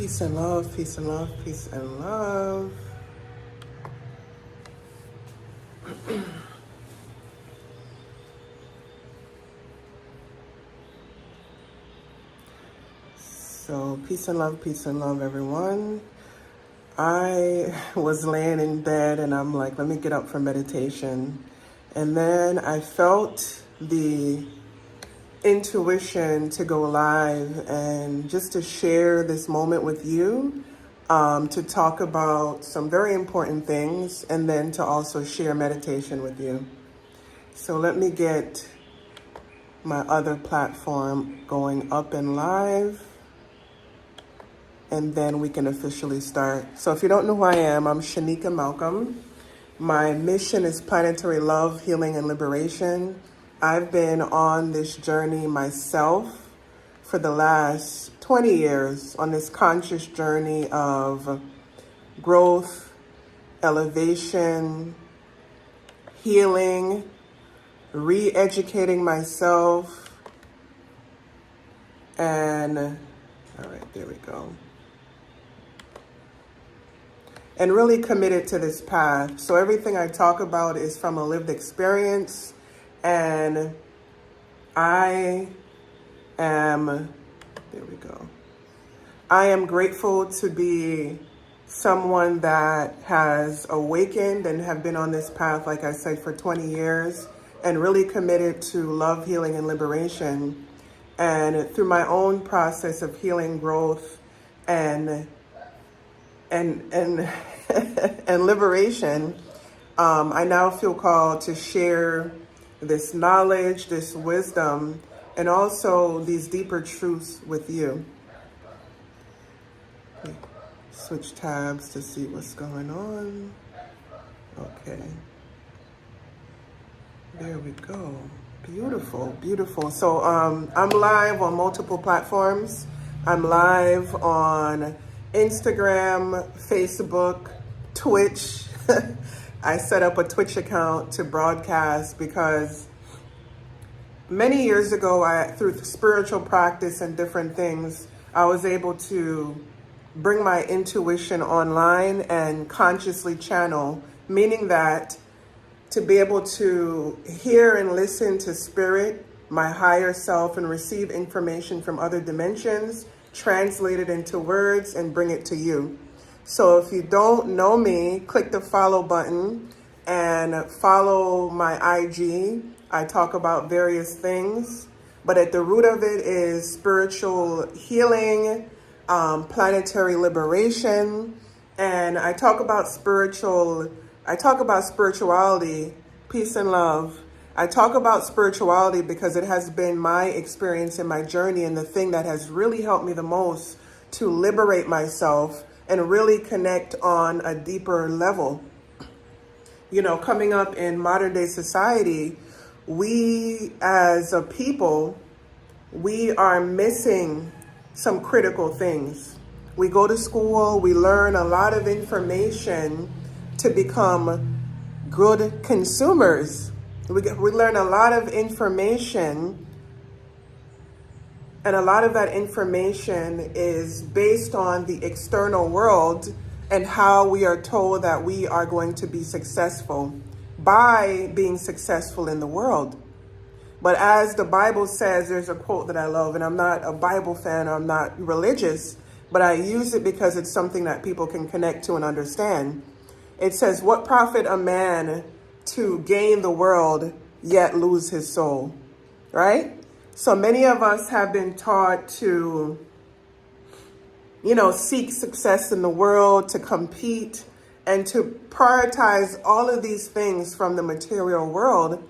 Peace and love, peace and love, peace and love. So, peace and love, everyone. I was laying in bed and I'm like, let me get up for meditation. And then I felt the intuition to go live and just to share this moment with you, to talk about some very important things and then to also share meditation with you. So let me get my other platform going up and live, and then we can officially start. So if you don't know who I am, I'm Shanika Malcolm. My mission is planetary love, healing, and liberation. I've been on this journey myself for the last 20 years, on this conscious journey of growth, elevation, healing, re-educating myself, and all right, there we go. And really committed to this path. So everything I talk about is from a lived experience, and I am grateful to be someone that has awakened and have been on this path, like I said, for 20 years, and really committed to love, healing, and liberation. And through my own process of healing, growth, and and liberation, I now feel called to share this knowledge, this wisdom, and also these deeper truths with you. Switch tabs to see what's going on. Okay. There we go. Beautiful, beautiful. So I'm live on multiple platforms. I'm live on Instagram, Facebook, Twitch. I set up a Twitch account to broadcast because many years ago, through spiritual practice and different things, I was able to bring my intuition online and consciously channel, meaning that to be able to hear and listen to spirit, my higher self, and receive information from other dimensions, translate it into words and bring it to you. So if you don't know me, click the follow button and follow my IG. I talk about various things, but at the root of it is spiritual healing, planetary liberation, and I talk about spirituality, peace and love. I talk about spirituality because it has been my experience in my journey and the thing that has really helped me the most to liberate myself and really connect on a deeper level. You know, coming up in modern day society, we as a people, we are missing some critical things. We go to school, we learn a lot of information to become good consumers. We learn a lot of information, and a lot of that information is based on the external world and how we are told that we are going to be successful by being successful in the world. But as the Bible says, there's a quote that I love, and I'm not a Bible fan, I'm not religious, but I use it because it's something that people can connect to and understand. It says, "What profit a man to gain the world yet lose his soul?" Right? So many of us have been taught to, seek success in the world, to compete, and to prioritize all of these things from the material world.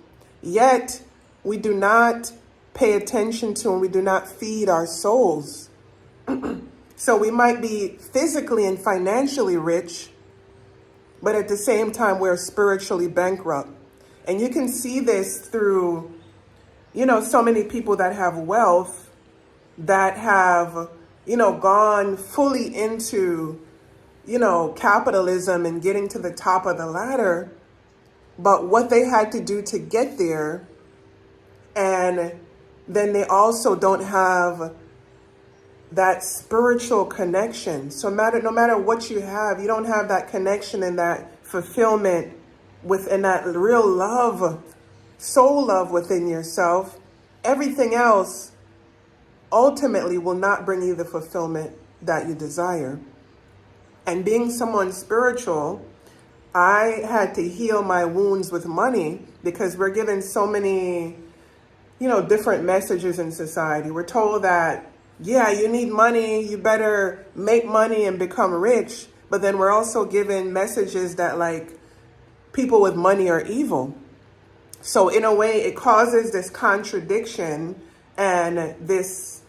Yet we do not pay attention to and we do not feed our souls. So we might be physically and financially rich, but at the same time, we're spiritually bankrupt. And you can see this through, so many people that have wealth that have, gone fully into, capitalism and getting to the top of the ladder. But what they had to do to get there, and then they also don't have that spiritual connection. So no matter what you have, you don't have that connection and that fulfillment within that real love, soul love within yourself, everything else ultimately will not bring you the fulfillment that you desire. And being someone spiritual, I had to heal my wounds with money because we're given so many, different messages in society. We're told that, yeah, you need money, you better make money and become rich. But then we're also given messages that like people with money are evil. So in a way, it causes this contradiction and this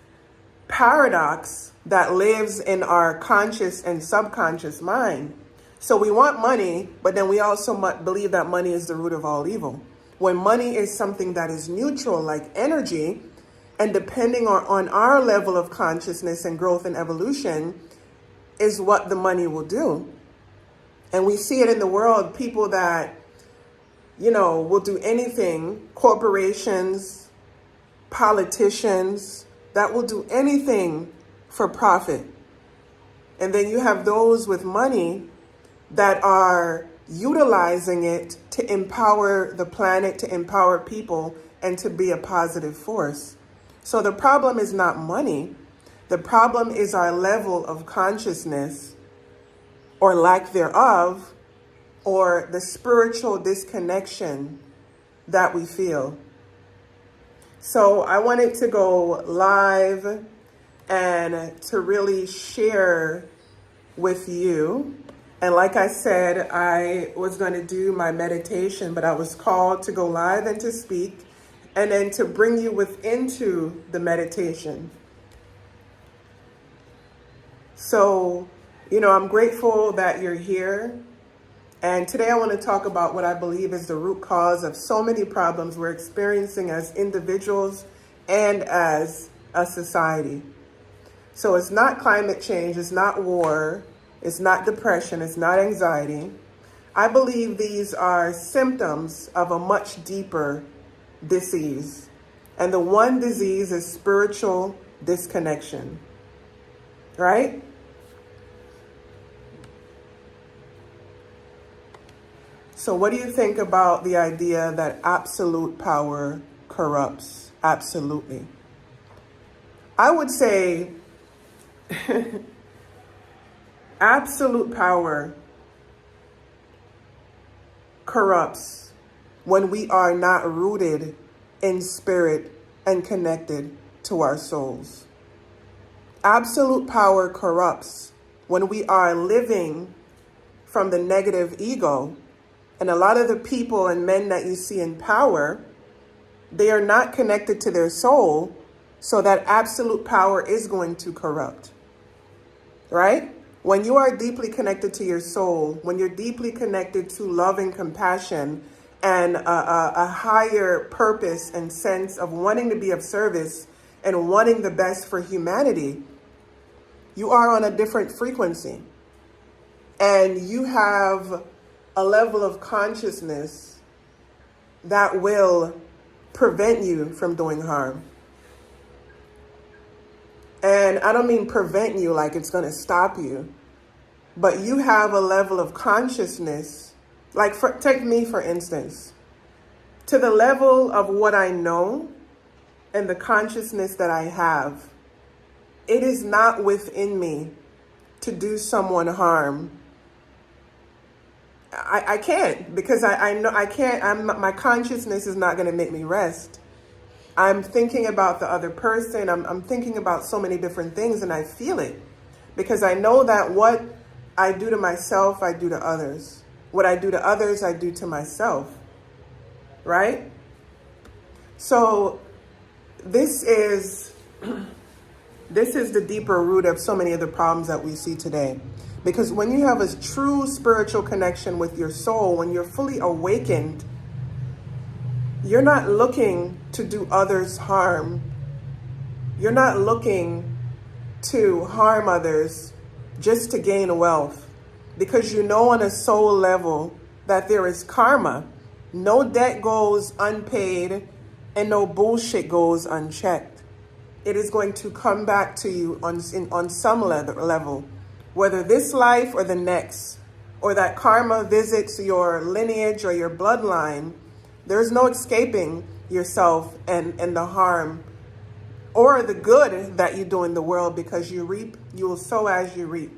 paradox that lives in our conscious and subconscious mind. So we want money, but then we also believe that money is the root of all evil. When money is something that is neutral, like energy, and depending on our level of consciousness and growth and evolution, is what the money will do. And we see it in the world, people that, will do anything, corporations, politicians, that will do anything for profit. And then you have those with money that are utilizing it to empower the planet, to empower people, and to be a positive force. So the problem is not money. The problem is our level of consciousness or lack thereof, or the spiritual disconnection that we feel. So I wanted to go live and to really share with you. And like I said, I was going to do my meditation, but I was called to go live and to speak, and then to bring you into the meditation. So, I'm grateful that you're here. And today I want to talk about what I believe is the root cause of so many problems we're experiencing as individuals and as a society. So it's not climate change, it's not war, it's not depression, it's not anxiety. I believe these are symptoms of a much deeper disease. And the one disease is spiritual disconnection, right? So what do you think about the idea that absolute power corrupts? Absolutely. I would say absolute power corrupts when we are not rooted in spirit and connected to our souls. Absolute power corrupts when we are living from the negative ego. And a lot of the people and men that you see in power, they are not connected to their soul, so that absolute power is going to corrupt, right? When you are deeply connected to your soul, when you're deeply connected to love and compassion and a higher purpose and sense of wanting to be of service and wanting the best for humanity, you are on a different frequency. And you have a level of consciousness that will prevent you from doing harm. And I don't mean prevent you like it's going to stop you, but you have a level of consciousness, like take me for instance, to the level of what I know and the consciousness that I have. It is not within me to do someone harm. I can't, because I know I can't. My consciousness is not going to make me rest. I'm thinking about the other person. I'm thinking about so many different things, and I feel it because I know that what I do to myself, I do to others. What I do to others, I do to myself. Right? So this is the deeper root of so many of the problems that we see today. Because when you have a true spiritual connection with your soul, when you're fully awakened, you're not looking to do others harm. You're not looking to harm others just to gain wealth. Because you know on a soul level that there is karma. No debt goes unpaid and no bullshit goes unchecked. it is going to come back to you on some level, whether this life or the next, or that karma visits your lineage or your bloodline. There's no escaping yourself and the harm or the good that you do in the world, because you will sow as you reap.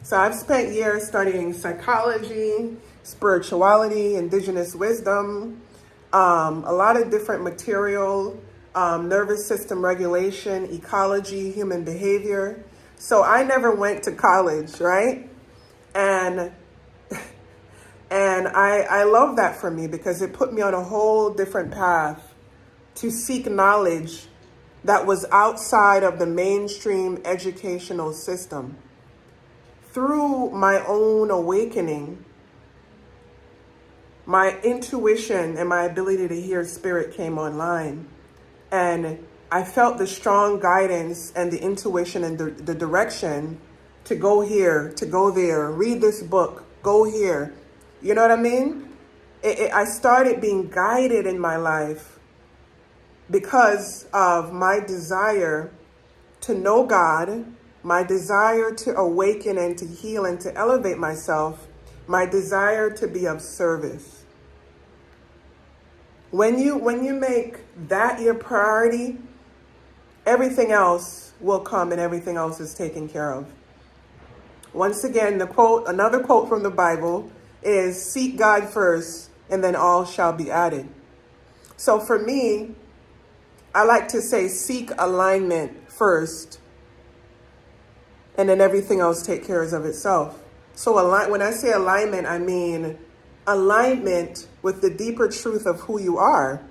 So I've spent years studying psychology, spirituality, indigenous wisdom, a lot of different material, nervous system regulation, ecology, human behavior. So I never went to college, right? And I love that for me, because it put me on a whole different path to seek knowledge that was outside of the mainstream educational system. Through my own awakening, my intuition and my ability to hear spirit came online. And I felt the strong guidance and the intuition and the direction to go here, to go there, read this book, go here. You know what I mean? I started being guided in my life because of my desire to know God, my desire to awaken and to heal and to elevate myself, my desire to be of service. When you make that your priority, everything else will come and everything else is taken care of. Once again, another quote from the Bible is, seek God first and then all shall be added. So for me, I like to say seek alignment first, and then everything else take care of itself. So when I say alignment, I mean alignment with the deeper truth of who you are.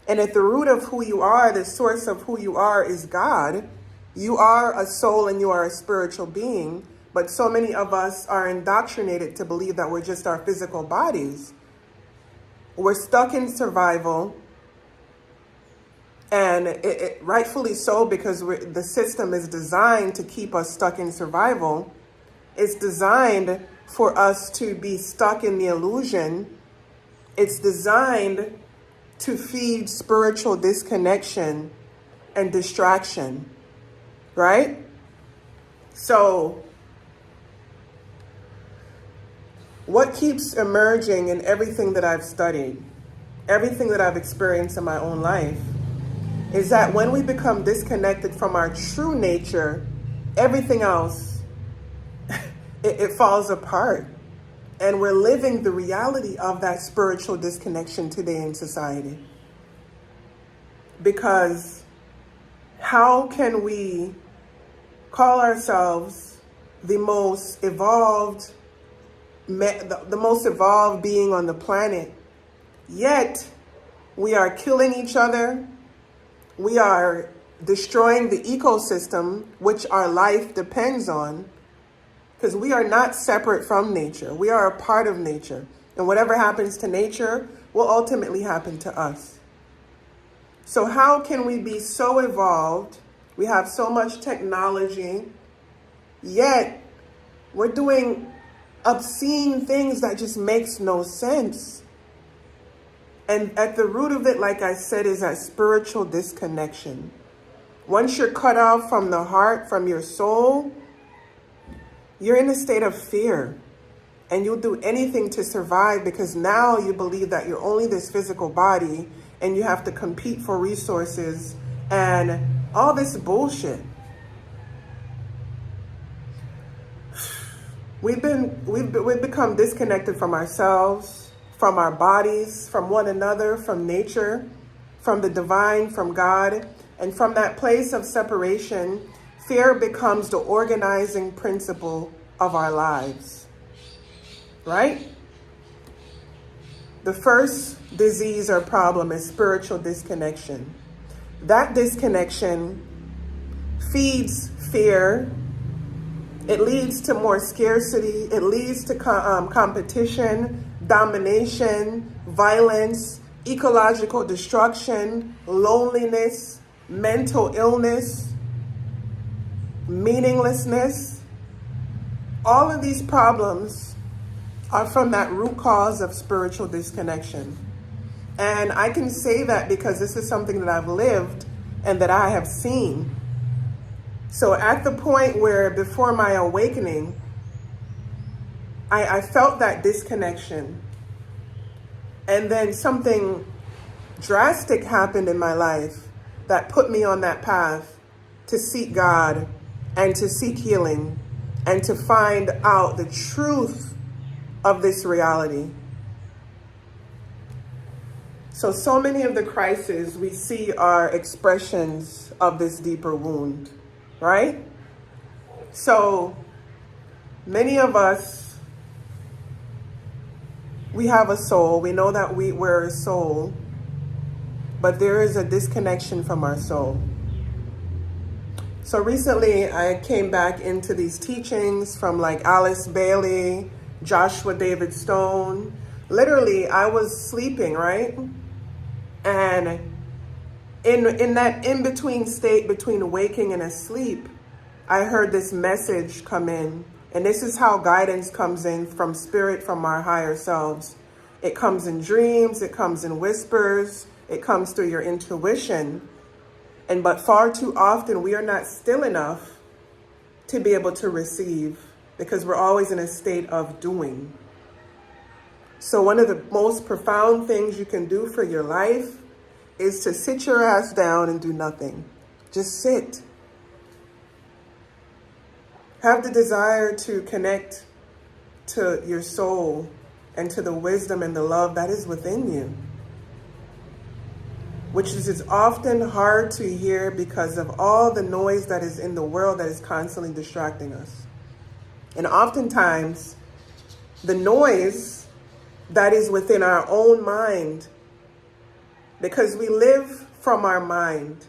And at the root of who you are, the source of who you are is God. You are a soul and you are a spiritual being. But so many of us are indoctrinated to believe that we're just our physical bodies. We're stuck in survival. And it rightfully so, because the system is designed to keep us stuck in survival. It's designed for us to be stuck in the illusion. It's designed to feed spiritual disconnection and distraction, right? So what keeps emerging in everything that I've studied, everything that I've experienced in my own life, is that when we become disconnected from our true nature, everything else, it falls apart. And we're living the reality of that spiritual disconnection today in society. Because how can we call ourselves the most evolved being on the planet, yet we are killing each other? We are destroying the ecosystem, which our life depends on, because we are not separate from nature. We are a part of nature. And whatever happens to nature will ultimately happen to us. So how can we be so evolved? We have so much technology, yet we're doing obscene things that just makes no sense. And at the root of it, like I said, is that spiritual disconnection. Once you're cut off from the heart, from your soul, you're in a state of fear. And you'll do anything to survive, because now you believe that you're only this physical body and you have to compete for resources and all this bullshit. We've become disconnected from ourselves, from our bodies, from one another, from nature, from the divine, from God. And from that place of separation, fear becomes the organizing principle of our lives, right? The first disease or problem is spiritual disconnection. That disconnection feeds fear. It leads to more scarcity. It leads to competition, domination, violence, ecological destruction, loneliness, mental illness, meaninglessness. All of these problems are from that root cause of spiritual disconnection. And I can say that because this is something that I've lived and that I have seen. So at the point where before my awakening, I felt that disconnection. And then something drastic happened in my life that put me on that path to seek God and to seek healing and to find out the truth of this reality. So many of the crises we see are expressions of this deeper wound, right? So many of us, we have a soul. We know that we're a soul, but there is a disconnection from our soul. So recently I came back into these teachings from like Alice Bailey, Joshua David Stone. Literally, I was sleeping, right? And in that in-between state between waking and asleep, I heard this message come in. And this is how guidance comes in from spirit, from our higher selves. It comes in dreams, it comes in whispers, it comes through your intuition. But far too often we are not still enough to be able to receive because we're always in a state of doing. So one of the most profound things you can do for your life is to sit your ass down and do nothing. Just sit. Have the desire to connect to your soul and to the wisdom and the love that is within you, which is often hard to hear because of all the noise that is in the world that is constantly distracting us. And oftentimes, the noise that is within our own mind, because we live from our mind.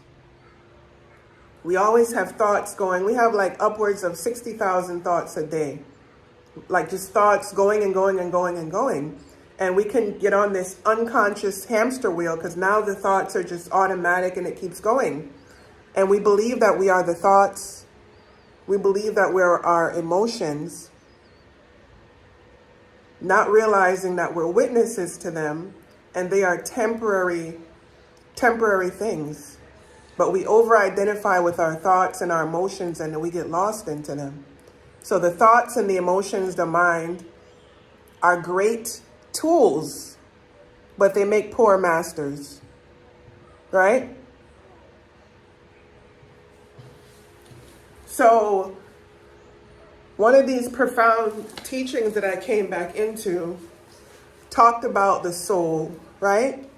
We always have thoughts going. We have like upwards of 60,000 thoughts a day. Like just thoughts going and going and going and going. And we can get on this unconscious hamster wheel because now the thoughts are just automatic and it keeps going. And we believe that we are the thoughts. We believe that we're our emotions, not realizing that we're witnesses to them and they are temporary things. But we over-identify with our thoughts and our emotions and we get lost into them. So the thoughts and the emotions, the mind, are great tools, but they make poor masters, right? So one of these profound teachings that I came back into talked about the soul, right?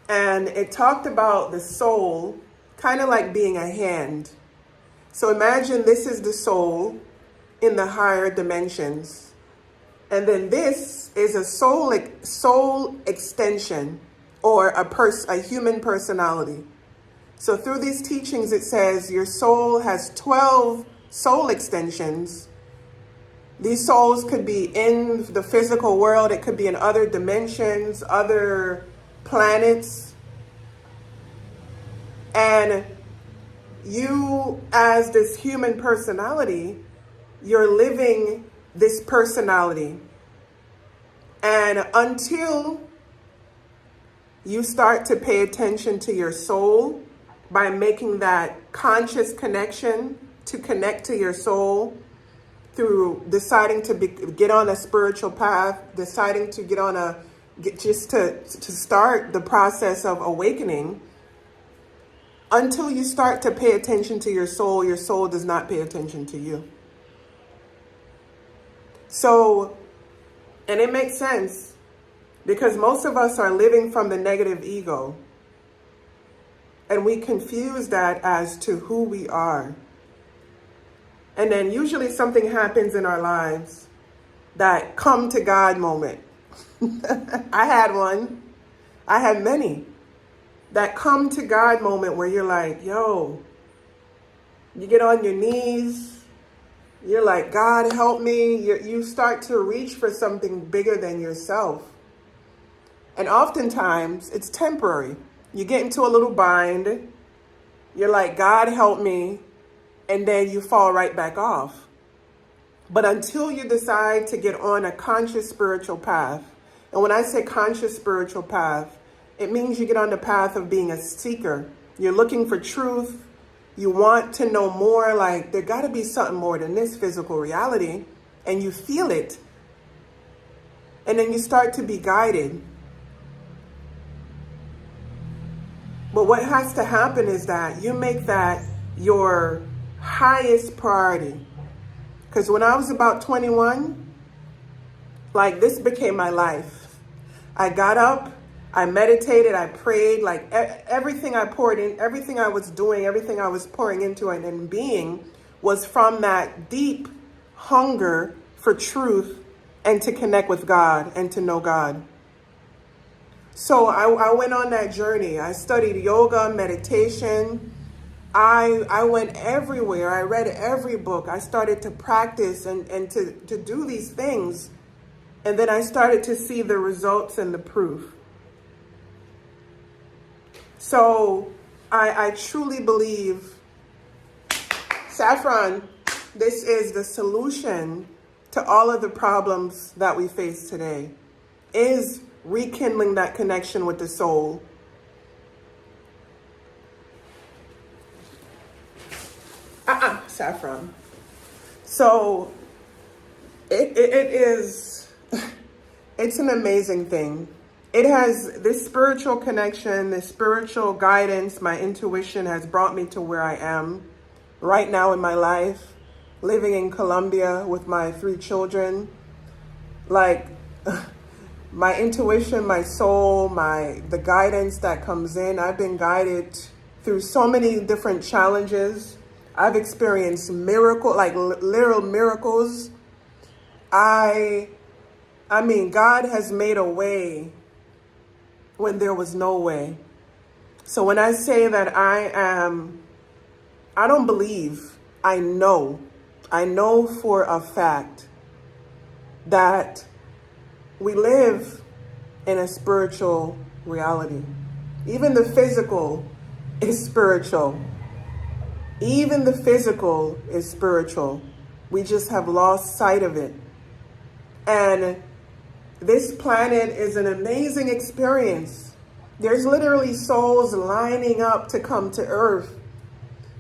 And it talked about the soul kind of like being a hand. So imagine this is the soul in the higher dimensions. And then this is a soul extension or a human personality. So through these teachings, it says your soul has 12 soul extensions. These souls could be in the physical world. It could be in other dimensions, other planets. And you, as this human personality, you're living this personality. And until you start to pay attention to your soul by making that conscious connection to connect to your soul through deciding to get on a spiritual path, deciding to to start the process of awakening, until you start to pay attention to your soul does not pay attention to you. So, and it makes sense because most of us are living from the negative ego. And we confuse that as to who we are. And then usually something happens in our lives, that come to God moment. I had one. I had many. That come to God moment where you're like, yo, you get on your knees. You're like, God, help me. You start to reach for something bigger than yourself. And oftentimes it's temporary. You get into a little bind. You're like, God, help me. And then you fall right back off. But until you decide to get on a conscious spiritual path, and when I say conscious spiritual path, it means you get on the path of being a seeker, You're looking for truth. You want to know more, like there got to be something more than this physical reality, and you feel it. And then you start to be guided. But what has to happen is that you make that your highest priority. Because when I was about 21, like this became my life. I got up, I meditated, I prayed, like everything I poured in, everything I was doing, everything I was pouring into and being was from that deep hunger for truth and to connect with God and to know God. So I went on that journey. I studied yoga, meditation. I went everywhere. I read every book. I started to practice and to do these things. And then I started to see the results and the proof. So I truly believe, Saffron, this is the solution to all of the problems that we face today, is rekindling that connection with the soul. Saffron. So it is, it's an amazing thing. It has this spiritual connection, this spiritual guidance. My intuition has brought me to where I am right now in my life, living in Colombia with my 3 children. Like my intuition, my soul, the guidance that comes in. I've been guided through so many different challenges. I've experienced literal miracles. I mean, God has made a way when there was no way. So when I say that I don't believe, I know for a fact that we live in a spiritual reality. Even the physical is spiritual. Even the physical is spiritual. We just have lost sight of it. And this planet is an amazing experience. There's literally souls lining up to come to Earth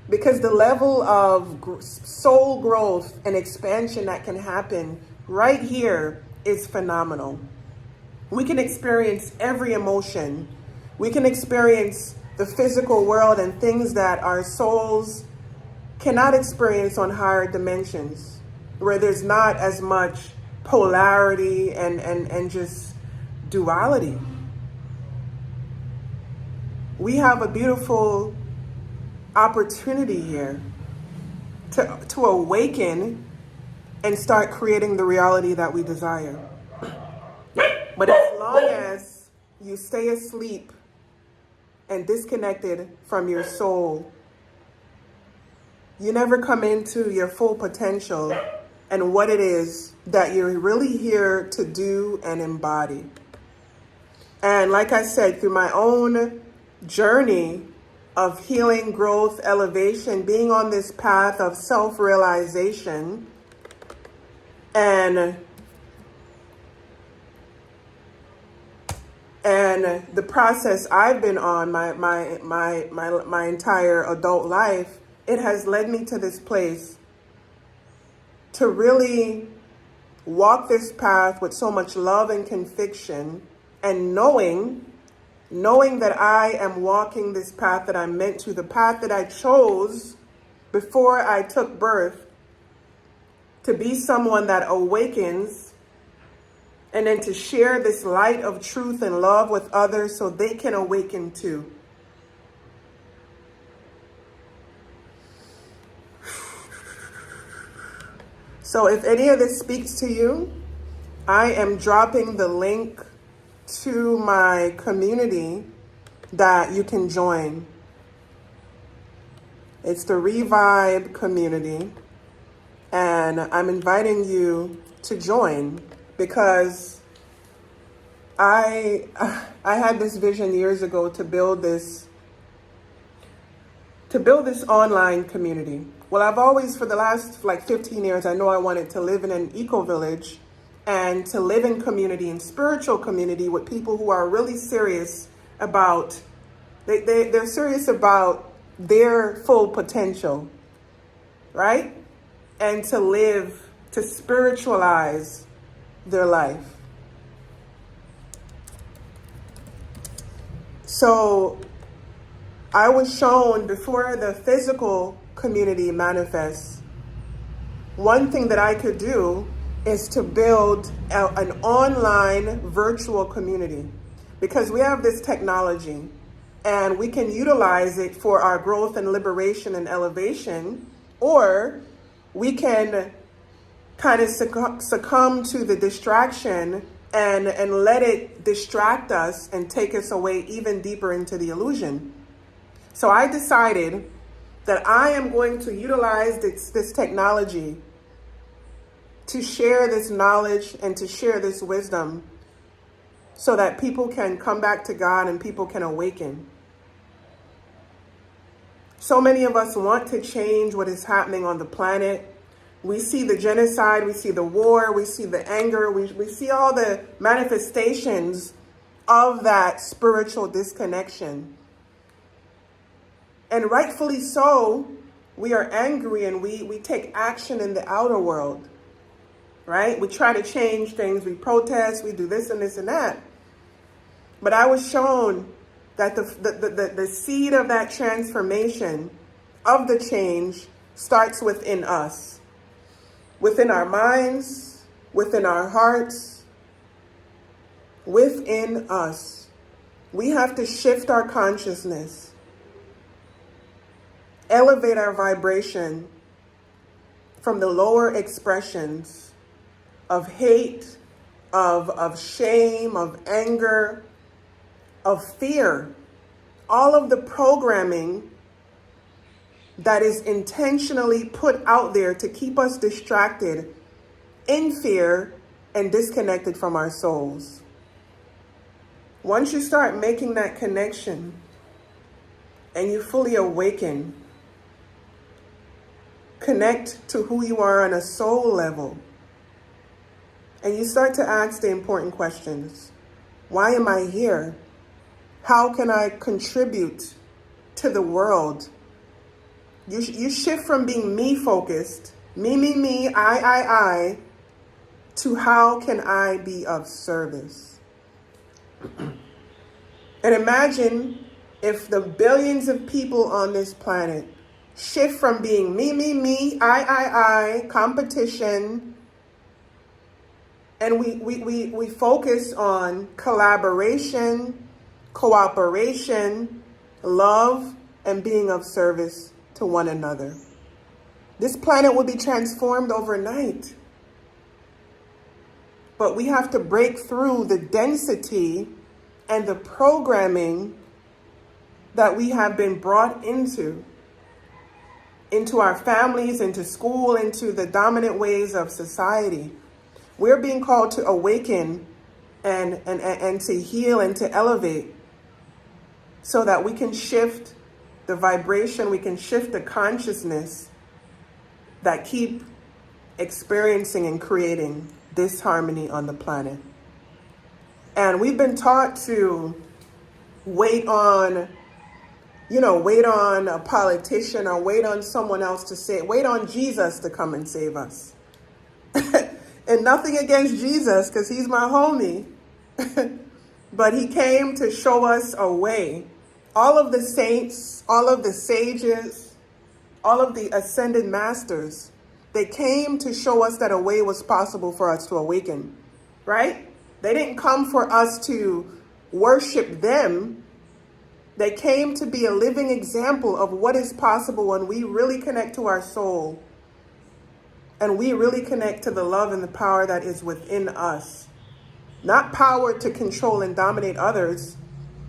because the level of soul growth and expansion that can happen right here is phenomenal. We can experience every emotion. We can experience the physical world and things that our souls cannot experience on higher dimensions, where there's not as much polarity and just duality. We have a beautiful opportunity here to awaken and start creating the reality that we desire. But as long as you stay asleep and disconnected from your soul, you never come into your full potential and what it is that you're really here to do and embody. And like I said, through my own journey of healing, growth, elevation, being on this path of self-realization, and the process I've been on my entire adult life, it has led me to this place to really walk this path with so much love and conviction, and knowing that I am walking this path that I'm meant to, the path that I chose before I took birth, to be someone that awakens and then to share this light of truth and love with others so they can awaken too. So if any of this speaks to you, I am dropping the link to my community that you can join. It's the Revive community, and I'm inviting you to join because I had this vision years ago to build this online community. Well, I've always, for the last 15 years, I know I wanted to live in an eco-village and to live in community and spiritual community with people who are really serious about They're serious about their full potential, right? And to spiritualize their life. So I was shown before the physical community manifests, one thing that I could do is to build an online virtual community, because we have this technology and we can utilize it for our growth and liberation and elevation, or we can kind of succumb to the distraction and let it distract us and take us away even deeper into the illusion. So I decided that I am going to utilize this technology to share this knowledge and to share this wisdom so that people can come back to God and people can awaken. So many of us want to change what is happening on the planet. We see the genocide, we see the war, we see the anger, we see all the manifestations of that spiritual disconnection. And rightfully so, we are angry and we take action in the outer world, right? We try to change things, we protest, we do this and this and that. But I was shown that the seed of that transformation, of the change, starts within us. Within our minds, within our hearts, within us. We have to shift our consciousness, elevate our vibration from the lower expressions of hate, of shame, of anger, of fear, all of the programming that is intentionally put out there to keep us distracted, in fear, and disconnected from our souls. Once you start making that connection and you fully awaken, connect to who you are on a soul level, and you start to ask the important questions. Why am I here? How can I contribute to the world? You shift from being me-focused, me, I, to how can I be of service? And imagine if the billions of people on this planet shift from being me, I, competition, and we focus on collaboration, cooperation, love, and being of service to one another. This planet will be transformed overnight. But we have to break through the density and the programming that we have been brought into our families, into school, into the dominant ways of society. We're being called to awaken and to heal and to elevate so that we can shift the vibration, we can shift the consciousness that keep experiencing and creating disharmony on the planet. And we've been taught to wait on a politician or wait on someone else wait on Jesus to come and save us. And nothing against Jesus, because he's my homie. But he came to show us a way. All of the saints, all of the sages, all of the ascended masters, they came to show us that a way was possible for us to awaken, right? They didn't come for us to worship them. They came to be a living example of what is possible when we really connect to our soul and we really connect to the love and the power that is within us. Not power to control and dominate others.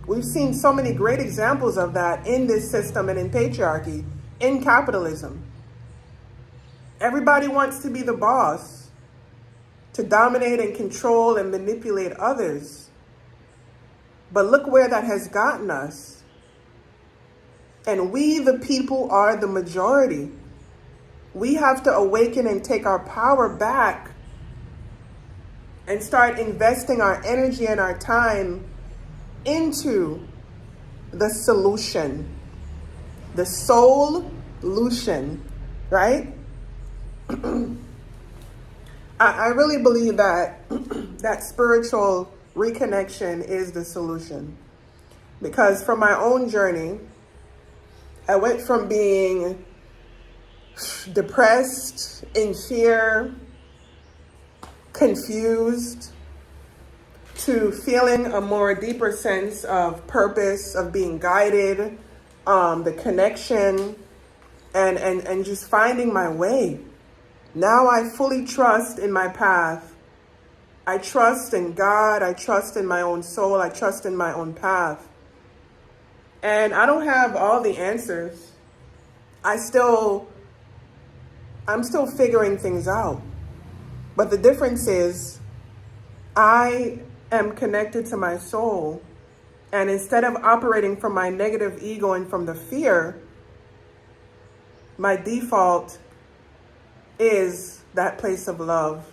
We've seen so many great examples of that in this system and in patriarchy, in capitalism. Everybody wants to be the boss, to dominate and control and manipulate others. But look where that has gotten us. And we, the people, are the majority. We have to awaken and take our power back and start investing our energy and our time into the solution, the solution, right? I really believe that that spiritual reconnection is the solution. Because from my own journey, I went from being depressed, in fear, confused, to feeling a more deeper sense of purpose, of being guided, the connection, and just finding my way. Now I fully trust in my path. I trust in God. I trust in my own soul. I trust in my own path. And I don't have all the answers. I'm still figuring things out. But the difference is I am connected to my soul. And instead of operating from my negative ego and from the fear, my default is that place of love,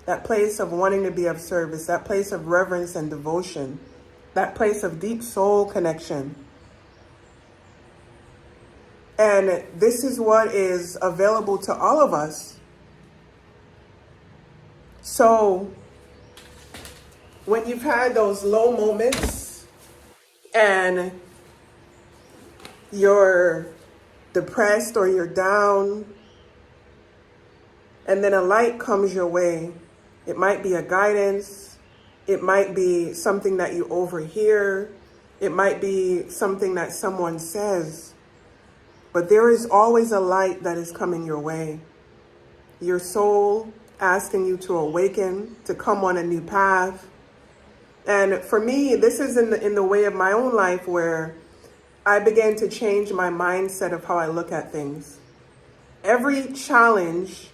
that place of wanting to be of service, that place of reverence and devotion, that place of deep soul connection. And this is what is available to all of us. So when you've had those low moments and you're depressed or you're down, and then a light comes your way, it might be a guidance, it might be something that you overhear, it might be something that someone says, but there is always a light that is coming your way. Your soul asking you to awaken, to come on a new path. And for me, this is in the way of my own life where I began to change my mindset of how I look at things. Every challenge,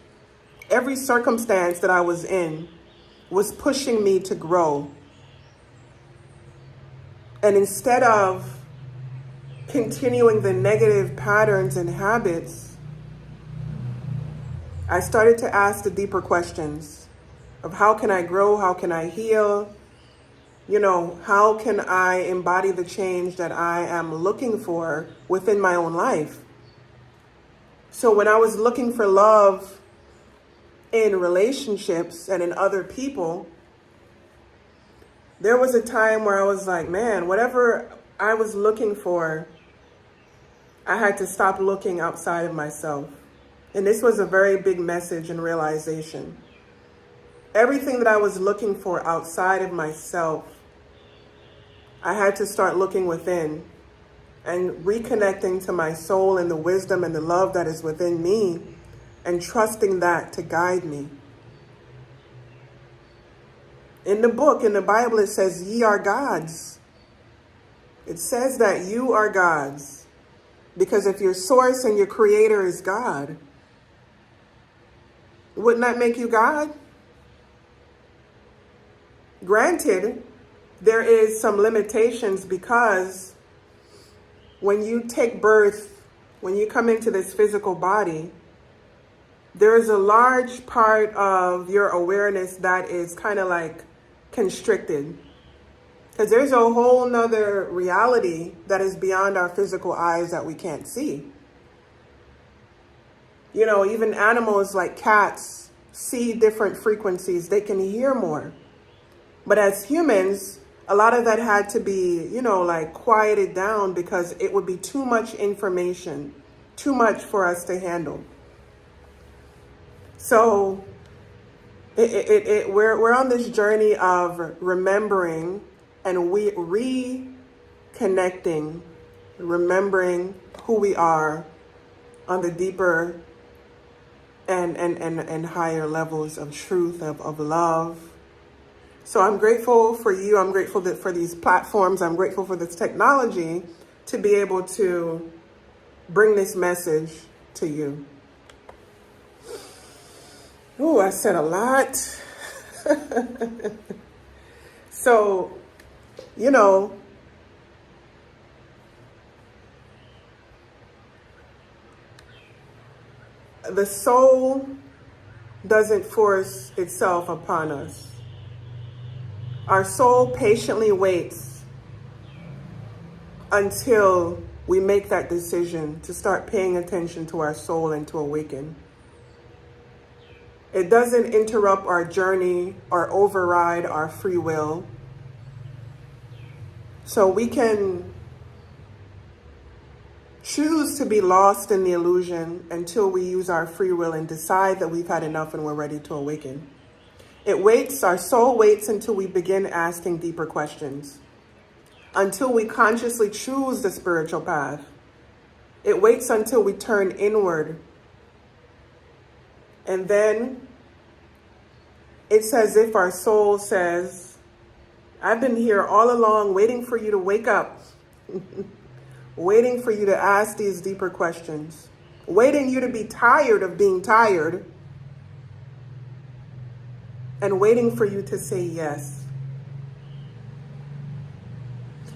every circumstance that I was in was pushing me to grow. And instead of continuing the negative patterns and habits, I started to ask the deeper questions of how can I grow? How can I heal? How can I embody the change that I am looking for within my own life? So when I was looking for love in relationships and in other people, there was a time where I was like, man, whatever I was looking for, I had to stop looking outside of myself. And this was a very big message and realization. Everything that I was looking for outside of myself, I had to start looking within and reconnecting to my soul and the wisdom and the love that is within me and trusting that to guide me. In the book, in the Bible, it says, ye are gods. It says that you are gods. Because if your source and your creator is God, wouldn't that make you God? Granted, there is some limitations because when you take birth, when you come into this physical body, there is a large part of your awareness that is kind of like constricted. Because there's a whole nother reality that is beyond our physical eyes that we can't see. Even animals like cats see different frequencies. They can hear more. But as humans, a lot of that had to be, quieted down because it would be too much information, too much for us to handle. So we're on this journey of remembering and reconnecting, remembering who we are on the deeper and higher levels of truth, of love. So I'm grateful for you. I'm grateful for these platforms. I'm grateful for this technology to be able to bring this message to you. Oh, I said a lot. So, the soul doesn't force itself upon us. Our soul patiently waits until we make that decision to start paying attention to our soul and to awaken. It doesn't interrupt our journey or override our free will. So we can choose to be lost in the illusion until we use our free will and decide that we've had enough and we're ready to awaken. Our soul waits until we begin asking deeper questions, until we consciously choose the spiritual path. It waits until we turn inward. And then it's as if our soul says, I've been here all along waiting for you to wake up, waiting for you to ask these deeper questions, waiting you to be tired of being tired, and waiting for you to say yes.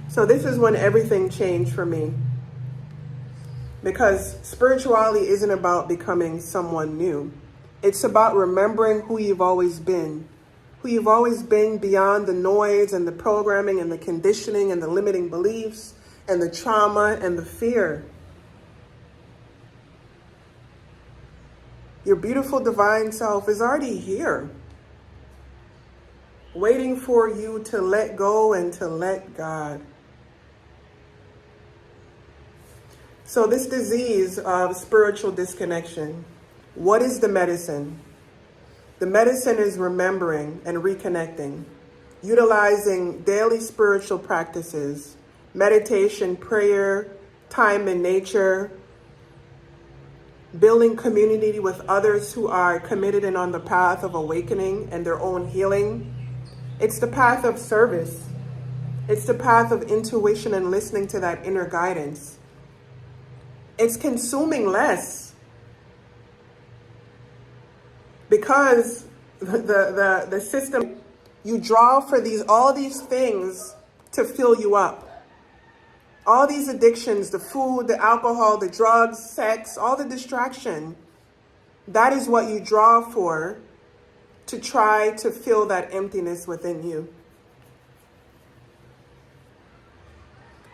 So this is when everything changed for me. Because spirituality isn't about becoming someone new. It's about remembering who you've always been. Who you've always been beyond the noise and the programming and the conditioning and the limiting beliefs and the trauma and the fear. Your beautiful divine self is already here, waiting for you to let go and to let God. So this disease of spiritual disconnection, what is the medicine? The medicine is remembering and reconnecting, utilizing daily spiritual practices, meditation, prayer, time in nature, building community with others who are committed and on the path of awakening and their own healing. It's the path of service. It's the path of intuition and listening to that inner guidance. It's consuming less, because the system, you draw for all these things to fill you up. All these addictions, the food, the alcohol, the drugs, sex, all the distraction, that is what you draw for to try to fill that emptiness within you.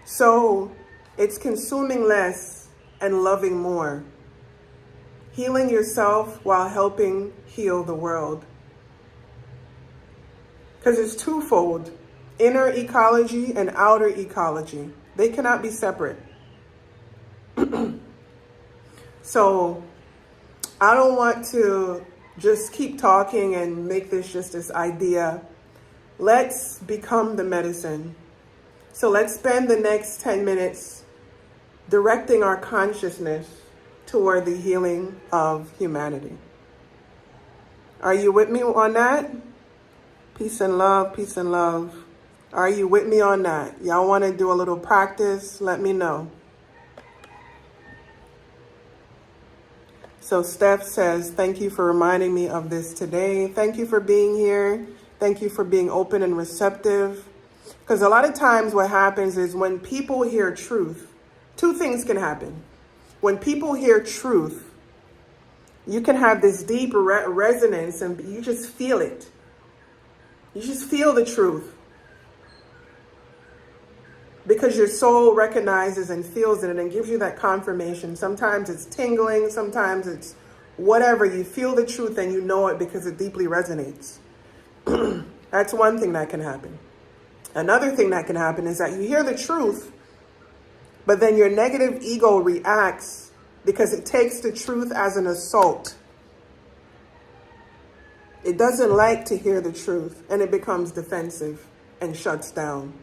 So it's consuming less and loving more. Healing yourself while helping heal the world. Because it's twofold: inner ecology and outer ecology. They cannot be separate. So I don't want to just keep talking and make this just this idea. Let's become the medicine. So let's spend the next 10 minutes directing our consciousness toward the healing of humanity. Are you with me on that? Peace and love, peace and love. Are you with me on that? Y'all want to do a little practice? Let me know. So Steph says, thank you for reminding me of this today. Thank you for being here. Thank you for being open and receptive. Because a lot of times what happens is when people hear truth, two things can happen. When people hear truth, you can have this deep resonance and you just feel it. You just feel the truth. Because your soul recognizes and feels it and gives you that confirmation. Sometimes it's tingling, sometimes it's whatever. You feel the truth and you know it because it deeply resonates. That's one thing that can happen. Another thing that can happen is that you hear the truth, but then your negative ego reacts because it takes the truth as an assault. It doesn't like to hear the truth, and it becomes defensive and shuts down.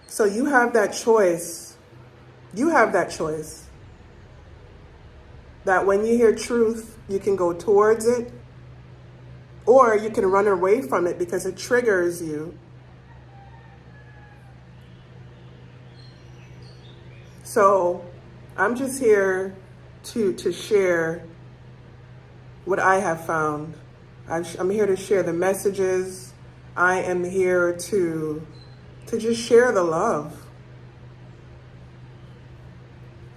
So you have that choice. You have that choice. That when you hear truth, you can go towards it, or you can run away from it because it triggers you. So I'm just here to share what I have found. I'm here to share the messages. I am here to just share the love.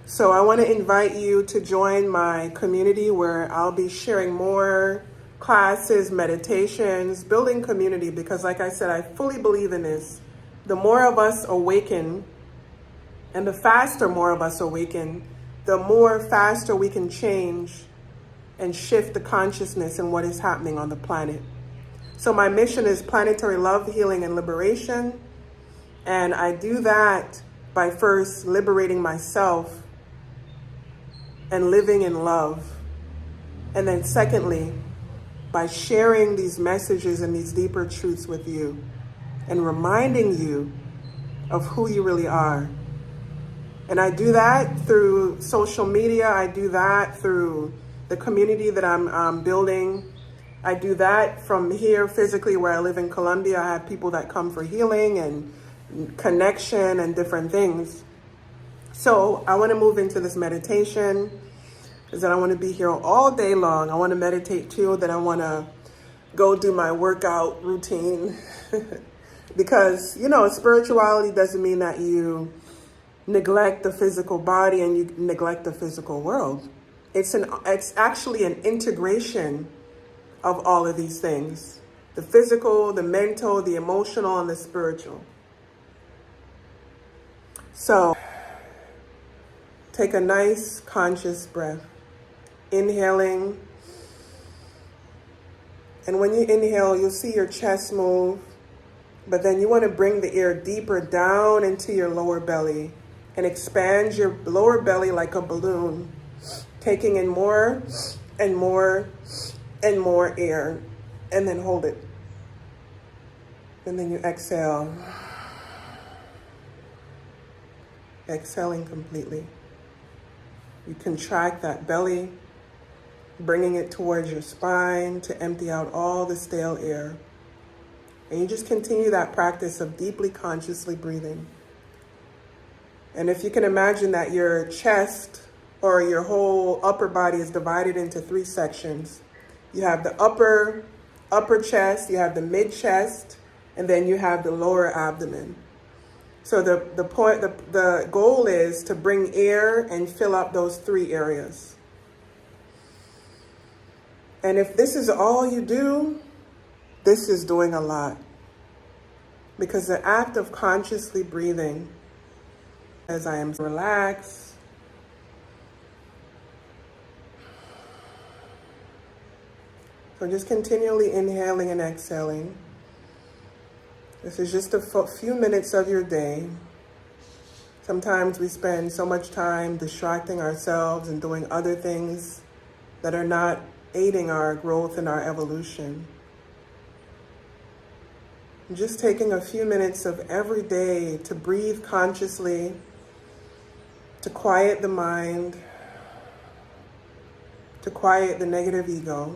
So I want to invite you to join my community where I'll be sharing more classes, meditations, building community, because like I said, I fully believe in this. the more of us awaken, and the faster more of us awaken, the more faster we can change and shift the consciousness in what is happening on the planet. So my mission is planetary love, healing, and liberation. And I do that by first liberating myself and living in love. And then secondly, by sharing these messages and these deeper truths with you and reminding you of who you really are. And I do that through social media. I do that through the community that I'm building. I do that from here physically where I live in Colombia. I have people that come for healing and connection and different things. So I want to move into this meditation because I want to be here all day long. I want to meditate too. Then I want to go do my workout routine because, you know, spirituality doesn't mean that you neglect the physical body and you neglect the physical world. It's actually an integration of all of these things. The physical, the mental, the emotional, and the spiritual. So take a nice conscious breath. Inhaling. And when you inhale, you'll see your chest move. But then you want to bring the air deeper down into your lower belly and expand your lower belly like a balloon, taking in more and more and more air, and then hold it. And then you exhale. Exhaling completely. You contract that belly, bringing it towards your spine to empty out all the stale air. And you just continue that practice of deeply consciously breathing. And if you can imagine that your chest or your whole upper body is divided into 3 sections. You have the upper chest, you have the mid chest, and then you have the lower abdomen. So the goal is to bring air and fill up those 3 areas. And if this is all you do, this is doing a lot. Because the act of consciously breathing, as I am relaxed, so just continually inhaling and exhaling. This is just a few minutes of your day. Sometimes we spend so much time distracting ourselves and doing other things that are not aiding our growth and our evolution. Just taking a few minutes of every day to breathe consciously, to quiet the mind, to quiet the negative ego.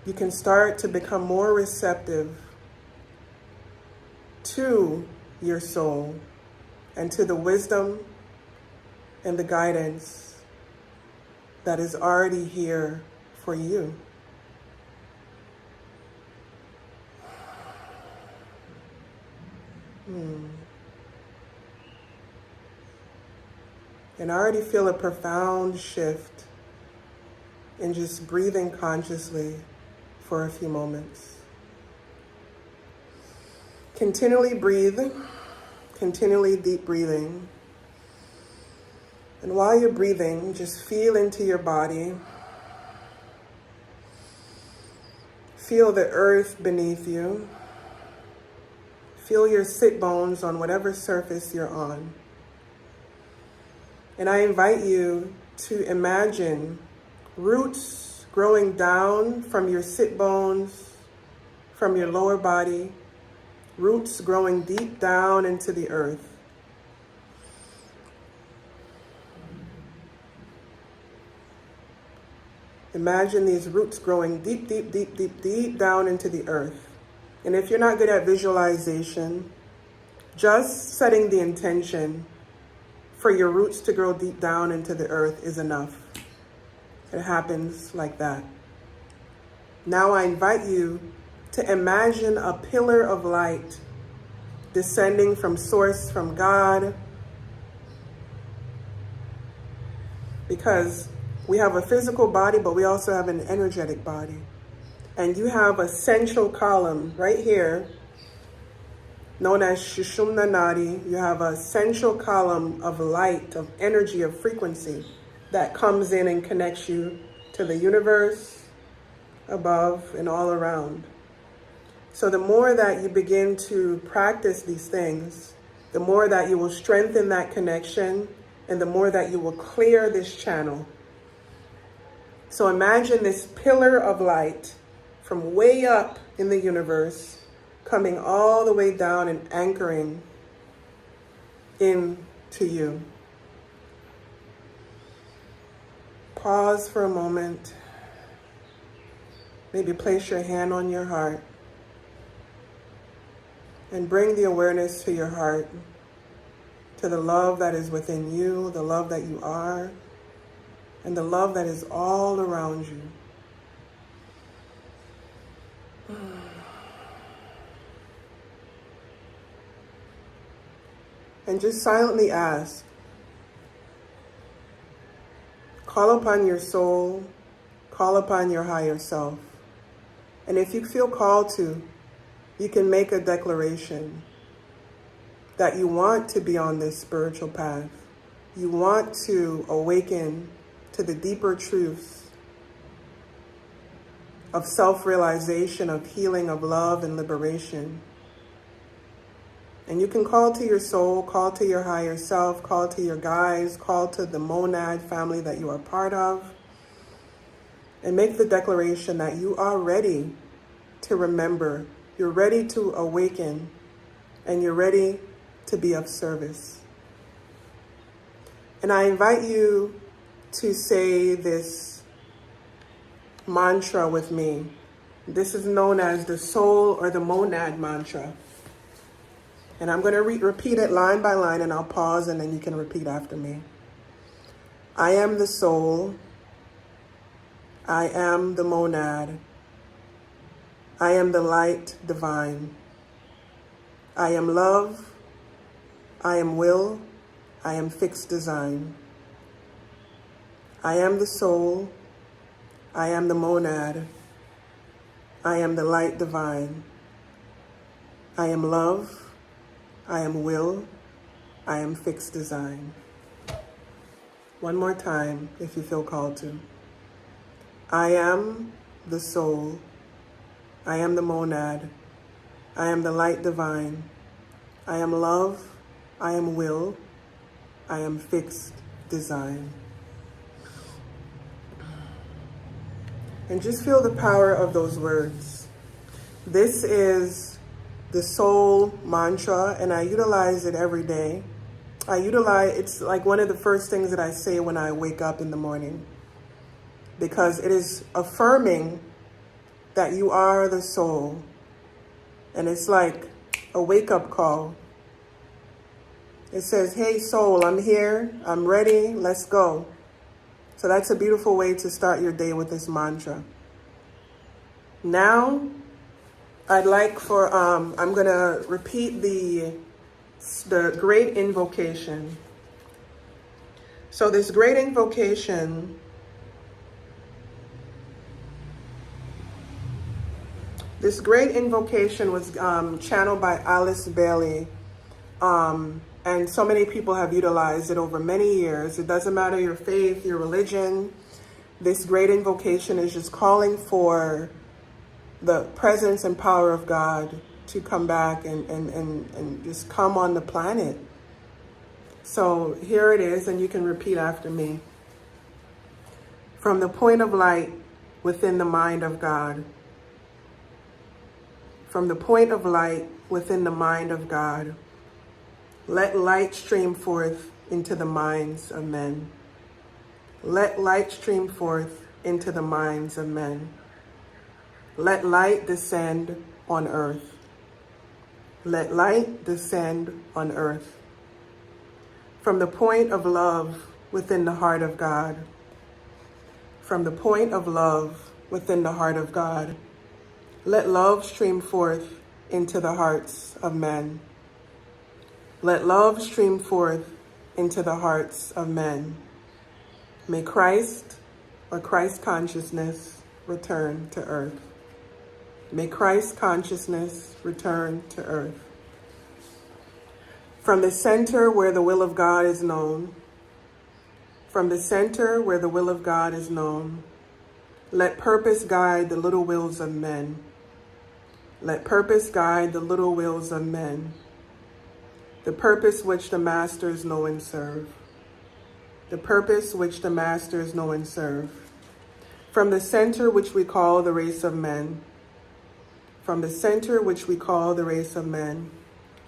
You can start to become more receptive to your soul and to the wisdom and the guidance that is already here for you. And I already feel a profound shift in just breathing consciously for a few moments. Continually breathe, continually deep breathing. And while you're breathing, just feel into your body. Feel the earth beneath you. Feel your sit bones on whatever surface you're on. And I invite you to imagine roots growing down from your sit bones, from your lower body, roots growing deep down into the earth. Imagine these roots growing deep, deep, deep, deep, deep down into the earth. And if you're not good at visualization, just setting the intention for your roots to grow deep down into the earth is enough. It happens like that. Now I invite you to imagine a pillar of light descending from source, from God. Because we have a physical body, but we also have an energetic body. And you have a central column right here known as Shushumna Nadi. You have a central column of light, of energy, of frequency that comes in and connects you to the universe, above, and all around. So the more that you begin to practice these things, the more that you will strengthen that connection, and the more that you will clear this channel. So imagine this pillar of light from way up in the universe coming all the way down and anchoring into you. Pause for a moment. Maybe place your hand on your heart and bring the awareness to your heart, to the love that is within you, the love that you are, and the love that is all around you. And just silently ask, call upon your soul, call upon your higher self. And if you feel called to, you can make a declaration that you want to be on this spiritual path. You want to awaken to the deeper truths of self-realization, of healing, of love and liberation. And you can call to your soul, call to your higher self, call to your guides, call to the monad family that you are part of, and make the declaration that you are ready to remember, you're ready to awaken, and you're ready to be of service. And I invite you to say this mantra with me. This is known as the soul or the monad mantra. And I'm going to repeat it line by line, and I'll pause, and then you can repeat after me. I am the soul. I am the monad. I am the light divine. I am love. I am will. I am fixed design. I am the soul. I am the monad. I am the light divine. I am love. I am will. I am fixed design. One more time, if you feel called to. I am the soul. I am the monad. I am the light divine. I am love. I am will. I am fixed design. And just feel the power of those words. This is the soul mantra, and I utilize it every day. It's like one of the first things that I say when I wake up in the morning, because it is affirming that you are the soul. And it's like a wake-up call. It says, hey soul, I'm here, I'm ready, let's go. So that's a beautiful way to start your day with this mantra. Now, I'd like for, I'm going to repeat the great invocation. So this great invocation was channeled by Alice Bailey. And so many people have utilized it over many years. It doesn't matter your faith, your religion. This great invocation is just calling for the presence and power of God to come back and just come on the planet. So here it is, and you can repeat after me. From the point of light within the mind of God. From the point of light within the mind of God. Let light stream forth into the minds of men. Let light stream forth into the minds of men. Let light descend on earth. Let light descend on earth. From the point of love within the heart of God. From the point of love within the heart of God. Let love stream forth into the hearts of men. Let love stream forth into the hearts of men. May Christ or Christ consciousness return to earth. May Christ consciousness return to earth. From the center where the will of God is known, from the center where the will of God is known, let purpose guide the little wills of men. Let purpose guide the little wills of men, the purpose which the masters know and serve. The purpose which the masters know and serve. From the center which we call the race of men, from the center which we call the race of men,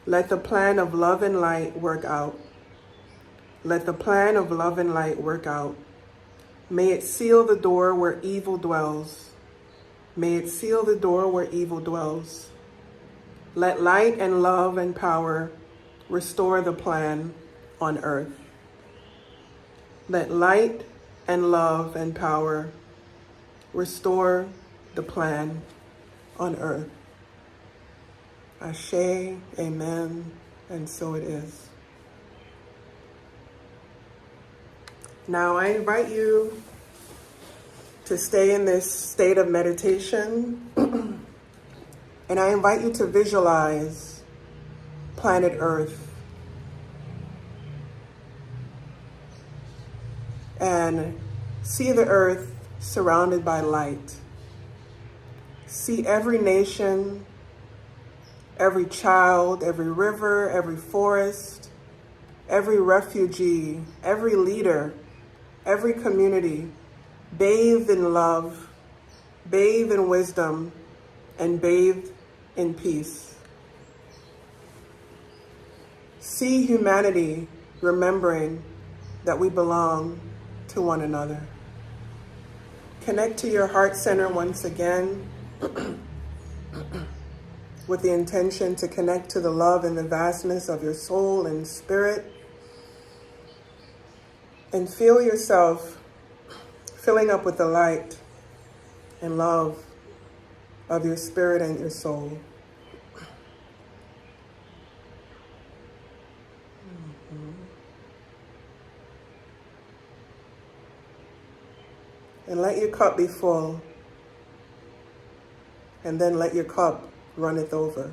let the plan of love and light work out. Let the plan of love and light work out. May it seal the door where evil dwells. May it seal the door where evil dwells. Let light and love and power restore the plan on earth. Let light and love and power restore the plan on earth. Ashe, amen, and so it is. Now I invite you to stay in this state of meditation, and I invite you to visualize planet Earth and see the Earth surrounded by light. See every nation, every child, every river, every forest, every refugee, every leader, every community, bathed in love, bathed in wisdom, and bathed in peace. See humanity remembering that we belong to one another. Connect to your heart center once again with the intention to connect to the love and the vastness of your soul and spirit. And feel yourself filling up with the light and love of your spirit and your soul. And let your cup be full. And then let your cup runneth over.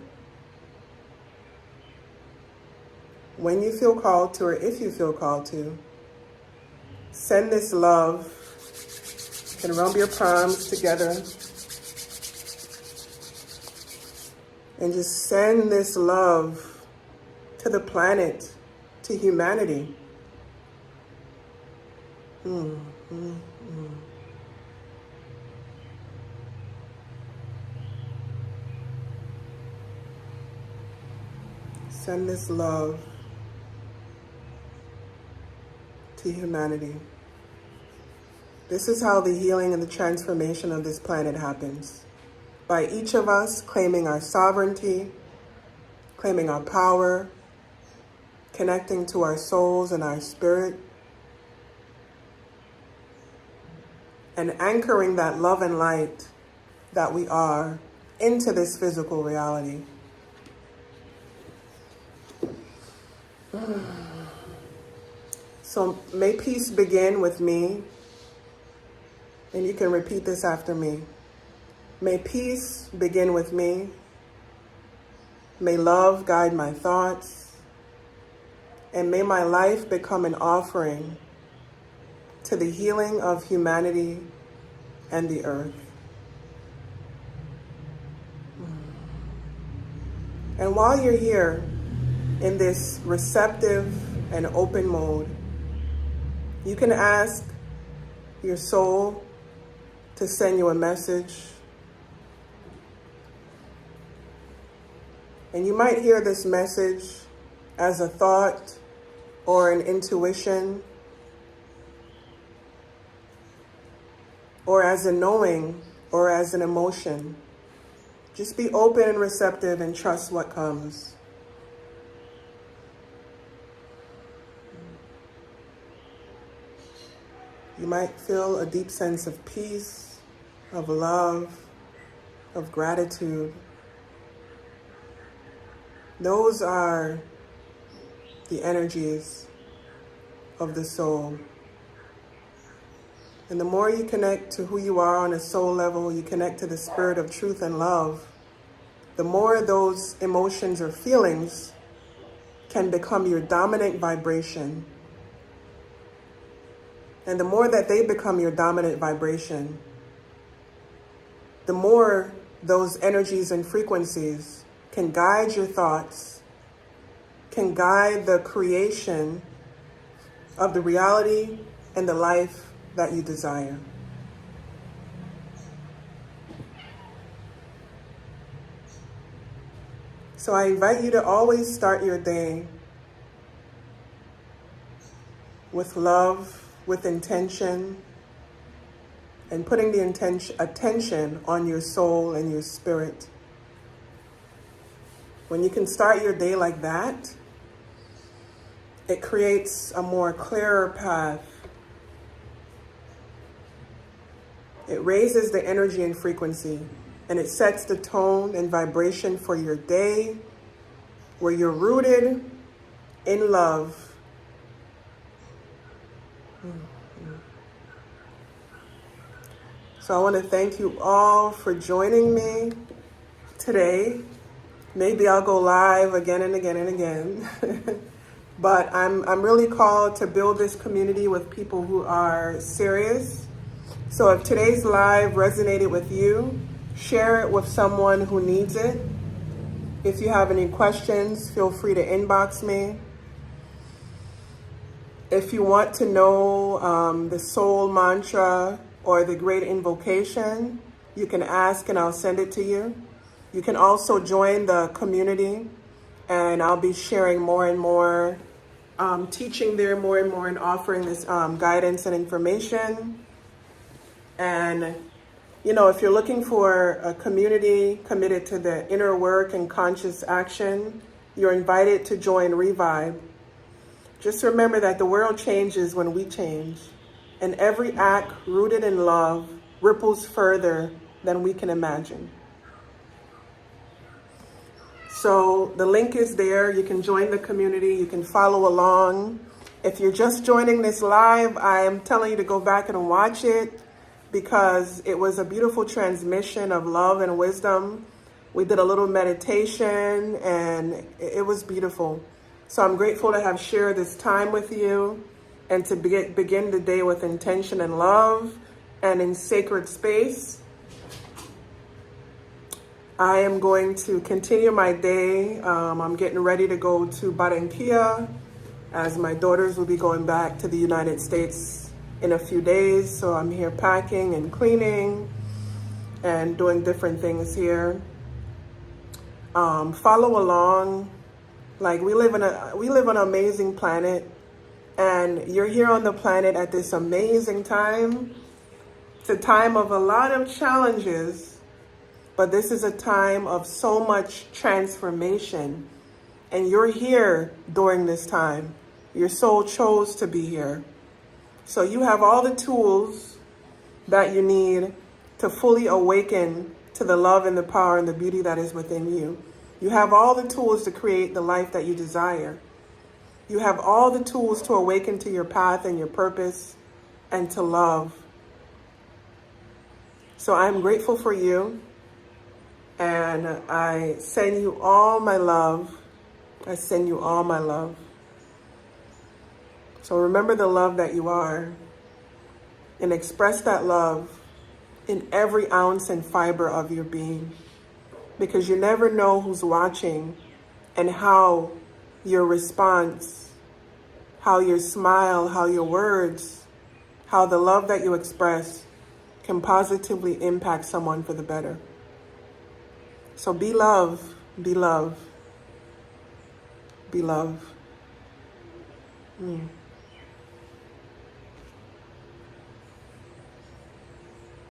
When you feel called to, or if you feel called to, send this love and rub your palms together and just send this love to the planet, to humanity. Send this love to humanity. This is how the healing and the transformation of this planet happens. By each of us claiming our sovereignty, claiming our power, connecting to our souls and our spirit, and anchoring that love and light that we are into this physical reality. So may peace begin with me, and you can repeat this after me. May peace begin with me. May love guide my thoughts, and may my life become an offering to the healing of humanity and the earth. And while you're here in this receptive and open mode, you can ask your soul to send you a message. And you might hear this message as a thought or an intuition or as a knowing or as an emotion. Just be open and receptive and trust what comes. You might feel a deep sense of peace, of love, of gratitude. Those are the energies of the soul. And the more you connect to who you are on a soul level, you connect to the spirit of truth and love, the more those emotions or feelings can become your dominant vibration. And the more that they become your dominant vibration, the more those energies and frequencies can guide your thoughts, can guide the creation of the reality and the life that you desire. So I invite you to always start your day with love, with intention, and putting the attention on your soul and your spirit. When you can start your day like that, it creates a more clearer path. It raises the energy and frequency, and it sets the tone and vibration for your day, where you're rooted in love. So I want to thank you all for joining me today. Maybe I'll go live again and again and again. But I'm really called to build this community with people who are serious. So if today's live resonated with you, share it with someone who needs it. If you have any questions, feel free to inbox me. If you want to know the soul mantra or the great invocation, you can ask and I'll send it to you. You can also join the community, and I'll be sharing more and more, teaching there more and more, and offering this guidance and information. And, you know, if you're looking for a community committed to the inner work and conscious action, you're invited to join Revive. Just remember that the world changes when we change, and every act rooted in love ripples further than we can imagine. So the link is there. You can join the community. You can follow along. If you're just joining this live, I am telling you to go back and watch it, because it was a beautiful transmission of love and wisdom. We did a little meditation, and it was beautiful. So I'm grateful to have shared this time with you, and to begin the day with intention and love and in sacred space. I am going to continue my day. I'm getting ready to go to Barranquilla, as my daughters will be going back to the United States in a few days. So I'm here packing and cleaning and doing different things here. Follow along. Like, we live on an amazing planet, and you're here on the planet at this amazing time. It's a time of a lot of challenges, but this is a time of so much transformation, and you're here during this time. Your soul chose to be here. So you have all the tools that you need to fully awaken to the love and the power and the beauty that is within you. You have all the tools to create the life that you desire. You have all the tools to awaken to your path and your purpose and to love. So I'm grateful for you, and I send you all my love. I send you all my love. So remember the love that you are, and express that love in every ounce and fiber of your being, because you never know who's watching and how your response, how your smile, how your words, how the love that you express can positively impact someone for the better. So be love, be love, be love.